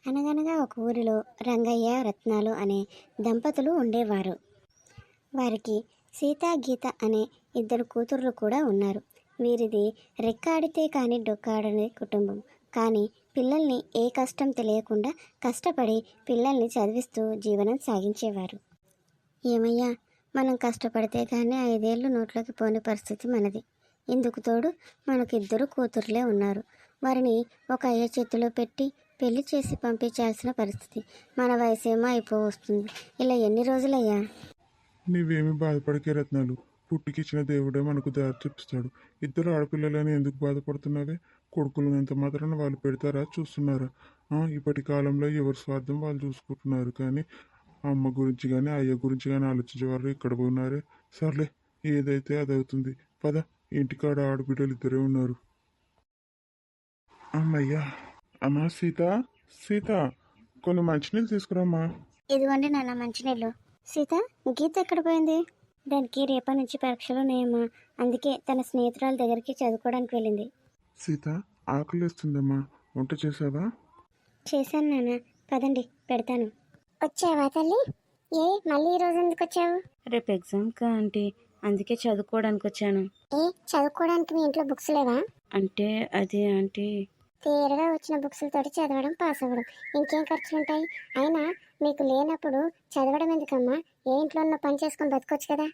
అనగనగా ఒక ఊరిలో రంగయ్య రత్నాలు అనే దంపతులు ఉండేవారు. వారికి సీత గీత అనే ఇద్దరు కూతుర్లు కూడా ఉన్నారు. వీరిది రెక్కాడితే కానీ డొక్కాడని కుటుంబం. కానీ పిల్లల్ని ఏ కష్టం తెలియకుండా కష్టపడి పిల్లల్ని చదివిస్తూ జీవనం సాగించేవారు. ఏమయ్యా, మనం కష్టపడితే కానీ 5 ఏళ్ళు నోట్లోకి పోని పరిస్థితి మనది. ఇందుకు తోడు మనకిద్దరు కూతుర్లే ఉన్నారు. వారిని ఒక అయ్య చేతిలో పెట్టి పెళ్లి చేసి పంపించాల్సిన పరిస్థితి. మన వయసేమో అయిపోవస్తుంది. ఇలా ఎన్ని రోజులయ్యా? నీవేమి బాధపడికే రత్నాలు, పుట్టికిచ్చిన దేవుడే మనకు దారి చూపిస్తాడు. ఇద్దరు ఆడపిల్లలని ఎందుకు బాధపడుతున్నావే? కొడుకులున్నంత మాత్రాన వాళ్ళు పెడతారా, చూస్తున్నారా? ఇప్పటి కాలంలో ఎవరి స్వార్థం వాళ్ళు చూసుకుంటున్నారు. కానీ అమ్మ గురించి కానీ అయ్య గురించి కానీ ఆలోచించేవారు ఇక్కడ ఉన్నారే. సర్లే, ఏదైతే అది అవుతుంది. పద, ఇంటికాడ ఆడబిడ్డలు ఇద్దరే ఉన్నారు. అమ్మయ్యా. అమ్మా సీత, సీత, కొన్ని మంచినీళ్ళు తీసుకురామ్మా. ఇదిగోండి నాన్న మంచినీళ్ళు. సీత, గీత ఎక్కడ పోయింది? దానికి రేపటి నుంచి పరీక్షలు ఉన్నాయమ్మా. అందుకే తన స్నేహితురాల దగ్గరికి చదువుకోవడానికి వెళ్ళింది. సీత, ఆకలిస్తుందమ్మా, వంట చేసావా? చేశాను నాన్న, పదండి పెడతాను. వచ్చావా తల్లి? ఏ మళ్ళీ ఈరోజు ఎందుకు వచ్చావు? రేపు ఎగ్జామ్ కా ఆంటీ, అందుకే చదువుకోవడానికి వచ్చాను. ఏ చదువుకోవడానికి మీ ఇంట్లో బుక్స్ లేవా? అంటే అది ఆంటీ, తీరుగా వచ్చిన బుక్స్లతోటి చదవడం, పాస్ అవ్వడం, ఇంకేం ఖర్చులుంటాయి? అయినా మీకు లేనప్పుడు చదవడం ఎందుకమ్మా? ఏ ఇంట్లో ఉన్న పని చేసుకొని బతకొచ్చు కదా.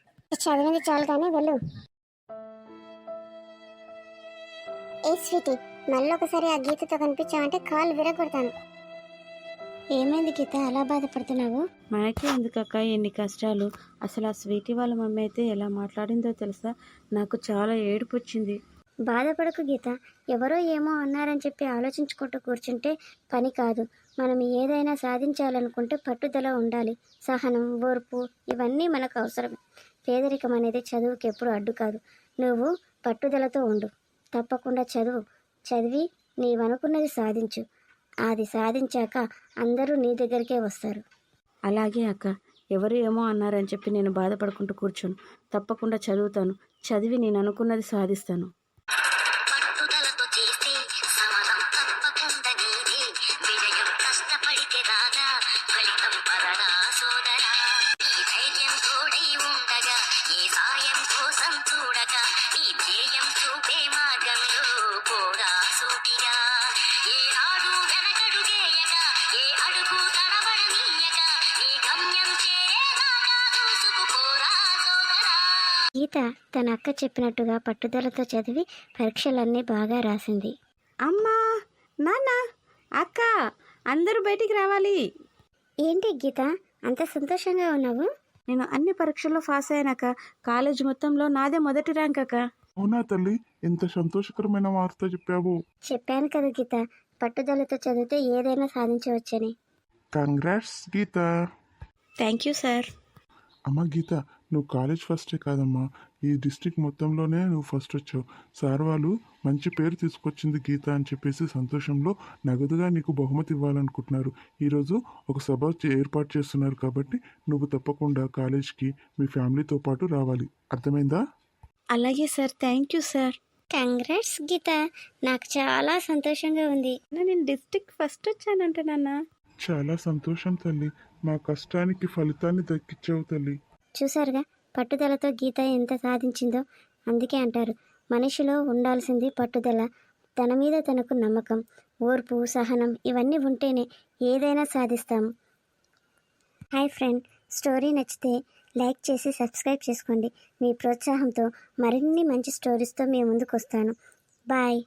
చదివింది చాలు కానీ వెళ్ళు. ఏ స్వీటీ, మళ్ళీ ఒకసారి ఆ గీతతో కనిపించావంటే కాళ్ళు విరగొడతాను. ఏమైంది గీత, అలా బాధపడుతున్నావు? మనకే ఎందుకక్క ఎన్ని కష్టాలు. అసలు ఆ స్వీటీ వాళ్ళ మమ్మీ అయితే ఎలా మాట్లాడిందో తెలుసా? నాకు చాలా ఏడుపు వచ్చింది. బాధపడకు గీత, ఎవరో ఏమో అన్నారని చెప్పి ఆలోచించుకుంటూ కూర్చుంటే పని కాదు. మనం ఏదైనా సాధించాలనుకుంటే పట్టుదల ఉండాలి. సహనం, ఓర్పు ఇవన్నీ మనకు అవసరమే. పేదరికం అనేది చదువుకి ఎప్పుడు అడ్డు కాదు. నువ్వు పట్టుదలతో ఉండు. తప్పకుండా చదివి నీవనుకున్నది సాధించు. అది సాధించాక అందరూ నీ దగ్గరికే వస్తారు. అలాగే అక్క, ఎవరు ఏమో అన్నారని చెప్పి నేను బాధపడుకుంటూ కూర్చోను. తప్పకుండా చదువుతాను. చదివి నేను అనుకున్నది సాధిస్తాను. గీత తన అక్క చెప్పినట్టుగా పట్టుదలతో చదివి పరీక్షలన్నీ బాగా రాసింది. అమ్మా, నాన్న, అక్క, అందరూ బయటికి రావాలి. ఏంటి గీత, అంత సంతోషంగా ఉన్నావు? నేను అన్ని పరీక్షల్లో పాస్ అయ్యానక్క. కాలేజ్ మొత్తంలో నాదే మొదటి ర్యాంక్ అక్క. అవునా తల్లి, ఎంత సంతోషకరమైన వార్త చెప్పావు. చెప్పాను కదా గీత, పట్టుదలతో చదివితే ఏదైనా సాధించవచ్చని. Congrats Geetha. Thank you sir. అమ్మ గీత, నువ్వు కాలేజ్ ఫస్టే కాదమ్మా, ఈ డిస్ట్రిక్ట్ మొత్తంలోనే నువ్వు ఫస్ట్ వచ్చావు. సార్ వాళ్ళు మంచి పేరు తీసుకొచ్చింది గీత అని చెప్పేసి సంతోషంలో నగదుగా నీకు బహుమతి ఇవ్వాలనుకుంటున్నారు. ఈరోజు ఒక సభ ఏర్పాటు చేస్తున్నారు కాబట్టి నువ్వు తప్పకుండా కాలేజ్కి మీ ఫ్యామిలీతో పాటు రావాలి. అర్థమైందా? అలాగే sir, thank you sir. Congrats Geetha, నాకు చాలా సంతోషంగా ఉంది. నేను డిస్ట్రిక్ట్ ఫస్ట్ వచ్చానంట నాన్న. చాలా సంతోషం తల్లి, మా కష్టానికి ఫలితాన్ని దక్కించావు తల్లి. చూసారుగా పట్టుదలతో గీత ఎంత సాధించిందో. అందుకే అంటారు, మనిషిలో ఉండాల్సింది పట్టుదల. తన మీద తనకు నమ్మకం, ఓర్పు, సహనం ఇవన్నీ ఉంటేనే ఏదైనా సాధిస్తాము. హాయ్ ఫ్రెండ్, స్టోరీ నచ్చితే లైక్ చేసి సబ్స్క్రైబ్ చేసుకోండి. మీ ప్రోత్సాహంతో మరిన్ని మంచి స్టోరీస్తో మీ ముందుకు వస్తాను. బాయ్.